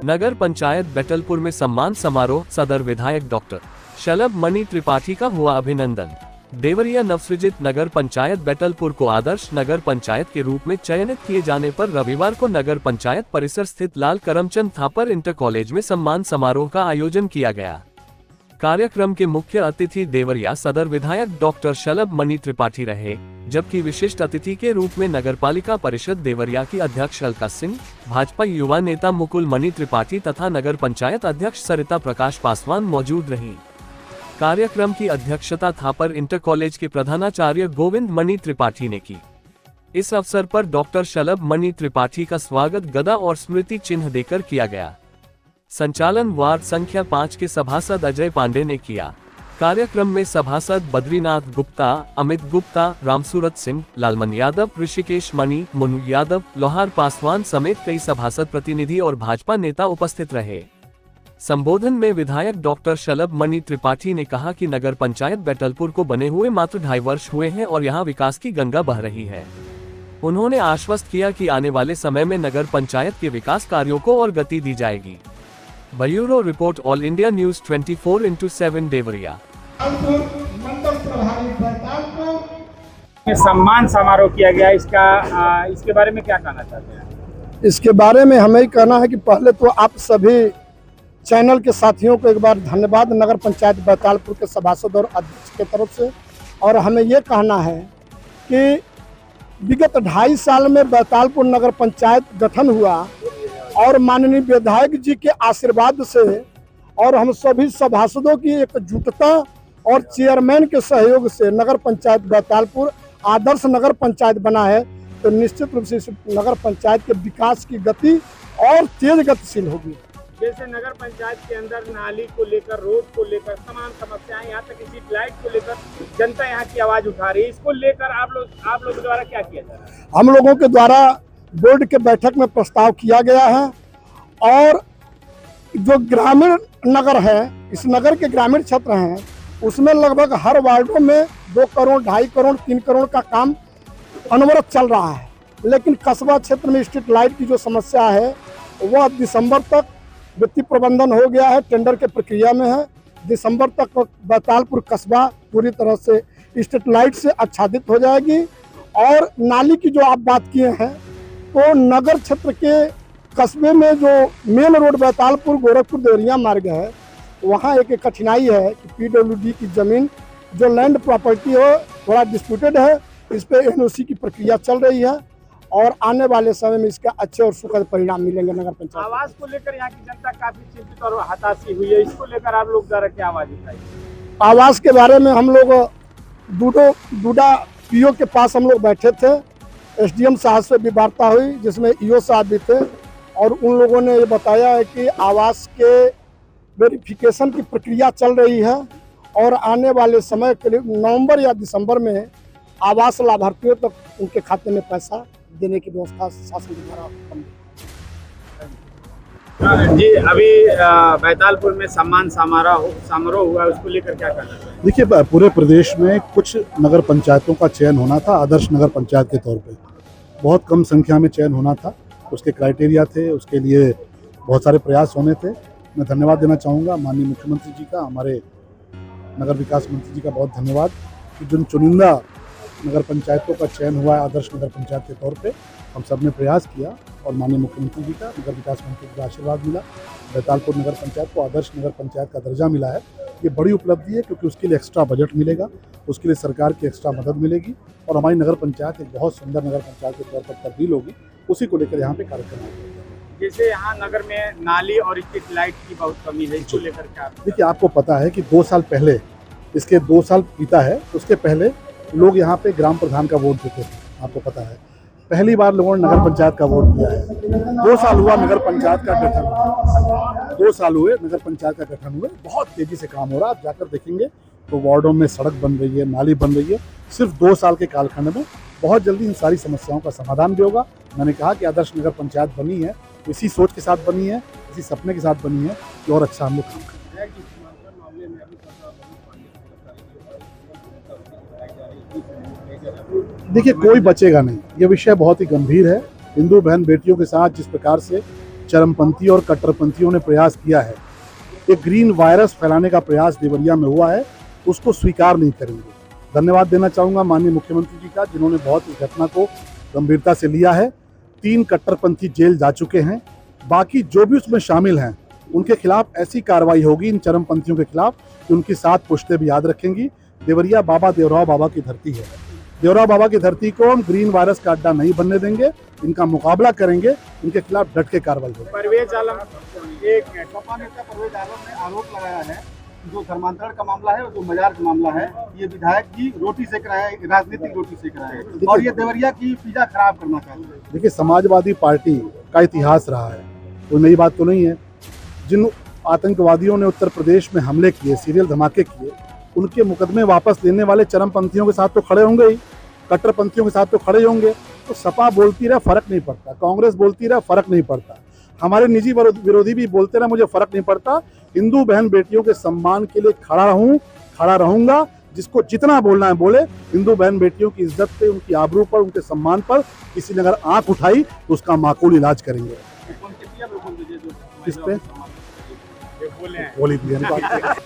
नगर पंचायत बैतलपुर में सम्मान समारोह, सदर विधायक डॉक्टर शलभ मणि त्रिपाठी का हुआ अभिनंदन। देवरिया नवसृजित नगर पंचायत बैतलपुर को आदर्श नगर पंचायत के रूप में चयनित किए जाने पर रविवार को नगर पंचायत परिसर स्थित लाल करमचंद थापर इंटर कॉलेज में सम्मान समारोह का आयोजन किया गया। कार्यक्रम के मुख्य अतिथि देवरिया सदर विधायक डॉक्टर शलभ मणि त्रिपाठी रहे, जबकि विशिष्ट अतिथि के रूप में नगरपालिका परिषद देवरिया की अध्यक्ष अलका सिंह, भाजपा युवा नेता मुकुल मणि त्रिपाठी तथा नगर पंचायत अध्यक्ष सरिता प्रकाश पासवान मौजूद रहीं। कार्यक्रम की अध्यक्षता थापर इंटर कॉलेज के प्रधानाचार्य गोविंद मणि त्रिपाठी ने की। इस अवसर पर डॉक्टर शलभ मणि त्रिपाठी का स्वागत गदा और स्मृति चिन्ह देकर किया गया। संचालन वार्ड संख्या 5 के सभासद अजय पांडे ने किया। कार्यक्रम में सभासद बद्रीनाथ गुप्ता, अमित गुप्ता, रामसूरत सिंह, लालमन यादव, ऋषिकेश मणि, मुनु यादव, लोहार पासवान समेत कई सभासद प्रतिनिधि और भाजपा नेता उपस्थित रहे। संबोधन में विधायक डॉक्टर शलभ मणि त्रिपाठी ने कहा कि नगर पंचायत बैतलपुर को बने हुए मात्र 2.5 वर्ष हुए हैं और यहां विकास की गंगा बह रही है। उन्होंने आश्वस्त किया कि आने वाले समय में नगर पंचायत के विकास कार्यों को और गति दी जाएगी। Bureau report, all India news 24/7 Deoria. सम्मान समारोह किया गया, इसके बारे में क्या कहना चाहते हैं? इसके बारे में हमें कहना है कि पहले तो आप सभी चैनल के साथियों को एक बार धन्यवाद नगर पंचायत बैतालपुर के सभासद और अध्यक्ष की तरफ से। और हमें ये कहना है कि विगत 2.5 साल में बैतालपुर नगर पंचायत गठन हुआ और माननीय विधायक जी के आशीर्वाद से और हम सभी सभासदों की एकजुटता और चेयरमैन के सहयोग से नगर पंचायत बैतालपुर आदर्श नगर पंचायत बना है। तो निश्चित रूप से इस नगर पंचायत के विकास की गति और तेज गतिशील होगी। जैसे नगर पंचायत के अंदर नाली को लेकर, रोड को लेकर तमाम समस्याएं, यहाँ तक स्ट्रीट लाइट को लेकर जनता यहाँ की आवाज उठा रही है, इसको लेकर आप लोग द्वारा क्या किया जा रहा है? हम लोगों के द्वारा बोर्ड के बैठक में प्रस्ताव किया गया है और जो ग्रामीण नगर है, इस नगर के ग्रामीण क्षेत्र हैं, उसमें लगभग हर वार्डों में 2 करोड़, 2.5 करोड़, 3 करोड़ का काम अनवरत चल रहा है। लेकिन कस्बा क्षेत्र में स्ट्रीट लाइट की जो समस्या है वह दिसंबर तक वित्तीय प्रबंधन हो गया है, टेंडर के प्रक्रिया में है। दिसंबर तक बैतालपुर कस्बा पूरी तरह से स्ट्रीट लाइट से आच्छादित हो जाएगी। और नाली की जो आप बात किए हैं, तो नगर क्षेत्र के कस्बे में जो मेन रोड बैतालपुर गोरखपुर देवरिया मार्ग है, वहाँ एक कठिनाई है कि PWD की जमीन जो लैंड प्रॉपर्टी हो थोड़ा डिस्प्यूटेड है। इस पे NOC की प्रक्रिया चल रही है और आने वाले समय में इसका अच्छे और सुखद परिणाम मिलेंगे। नगर पंचायत आवास को लेकर यहाँ की जनता काफी चिंतित और हताशी हुई है, इसको लेकर आप लोग द्वारा क्या आवाज उठाई? आवास के बारे में हम लोग डूडा PO के पास हम लोग बैठे थे, SDM साहब से भी वार्ता हुई जिसमें EO साहब भी थे और उन लोगों ने ये बताया है कि आवास के वेरिफिकेशन की प्रक्रिया चल रही है और आने वाले समय करीब नवंबर या दिसंबर में आवास लाभार्थियों तक उनके खाते में पैसा देने की व्यवस्था शासन द्वारा। जी, अभी बैतालपुर में सम्मान समारोह हुआ, उसको लेकर क्या कहना है? देखिए, पूरे प्रदेश में कुछ नगर पंचायतों का चयन होना था आदर्श नगर पंचायत के तौर पे। बहुत कम संख्या में चयन होना था, उसके क्राइटेरिया थे, उसके लिए बहुत सारे प्रयास होने थे। मैं धन्यवाद देना चाहूँगा माननीय मुख्यमंत्री जी का, हमारे नगर विकास मंत्री जी का बहुत धन्यवाद कि जिन चुनिंदा नगर पंचायतों का चयन हुआ है आदर्श नगर पंचायत के तौर पे, हम सब ने प्रयास किया और माननीय मुख्यमंत्री जी का, नगर विकास मंत्री जी का आशीर्वाद मिला। बैतालपुर नगर पंचायत को आदर्श नगर पंचायत का दर्जा मिला है, ये बड़ी उपलब्धि है क्योंकि उसके लिए एक्स्ट्रा बजट मिलेगा, उसके लिए सरकार की एक्स्ट्रा मदद मिलेगी और हमारी नगर पंचायत एक बहुत सुंदर नगर पंचायत के तौर पर तब्दील होगी। उसी को लेकर यहाँ पे कार्यक्रम आयोजित। जैसे यहाँ नगर में नाली और स्ट्रीट लाइट की बहुत कमी है, इसको लेकर क्या? देखिए, आपको पता है कि 2 साल पहले, इसके 2 साल बीता है, उसके पहले लोग यहाँ पे ग्राम प्रधान का वोट देते थे, आपको पता है। पहली बार लोगों ने नगर पंचायत का वोट दिया है। 2 साल हुआ नगर पंचायत का गठन, 2 साल हुए नगर पंचायत का गठन हुए, बहुत तेजी से काम हो रहा है। आप जाकर देखेंगे तो वार्डों में सड़क बन रही है, नाली बन रही है। सिर्फ 2 साल के कालखंड में बहुत जल्दी इन सारी समस्याओं का समाधान भी होगा। मैंने कहा कि आदर्श नगर पंचायत बनी है, इसी सोच के साथ बनी है, इसी सपने के साथ बनी है कि और अच्छा हम लोग काम करें। देखिए, कोई बचेगा नहीं, ये विषय बहुत ही गंभीर है। हिंदू बहन बेटियों के साथ जिस प्रकार से चरमपंथी और कट्टरपंथियों ने प्रयास किया है, एक ग्रीन वायरस फैलाने का प्रयास देवरिया में हुआ है, उसको स्वीकार नहीं करेंगे। धन्यवाद देना चाहूँगा माननीय मुख्यमंत्री जी का, जिन्होंने बहुत इस घटना को गंभीरता से लिया है। 3 कट्टरपंथी जेल जा चुके हैं, बाकी जो भी उसमें शामिल हैं उनके खिलाफ ऐसी कार्रवाई होगी, इन चरमपंथियों के खिलाफ, कि उनकी 7 पुश्तें भी याद रखेंगी। देवरिया बाबा देवराव बाबा की धरती है। देवराव बाबा की धरती को हम ग्रीन वायरस का अड्डा नहीं बनने देंगे, इनका मुकाबला करेंगे, इनके खिलाफ डट के कार्रवाई होगी। परवेज आलम एक मिनट। सपा नेता परवेज आलम ने आरोप लगाया है जो धर्मांतरण का मामला है और जो मजार का मामला है, ये विधायक की रोटी सेक रहा है, राजनीतिक रोटी सेक रहा है और ये देवरिया की पिज्जा खराब करना चाहते हैं। देखिए, समाजवादी पार्टी का इतिहास रहा है, कोई नई बात तो नहीं है। जिन आतंकवादियों ने उत्तर प्रदेश में हमले किए, सीरियल धमाके किए, उनके मुकदमे वापस लेने वाले चरमपंथियों के साथ तो खड़े होंगे ही, कट्टरपंथियों के साथ तो खड़े होंगे। तो सपा बोलती रहे फर्क नहीं पड़ता, कांग्रेस बोलती रहे फर्क नहीं पड़ता, हमारे निजी विरोधी भी बोलते रहे मुझे फर्क नहीं पड़ता। हिंदू बहन बेटियों के सम्मान के लिए खड़ा रहूं, खड़ा रहूंगा। जिसको जितना बोलना है बोले। हिंदू बहन बेटियों की इज्जत पे, उनकी आबरू पर, उनके सम्मान पर किसी ने अगर आंख उठाई तो उसका माकूल इलाज करेंगे। किस पे बोले हैं बोली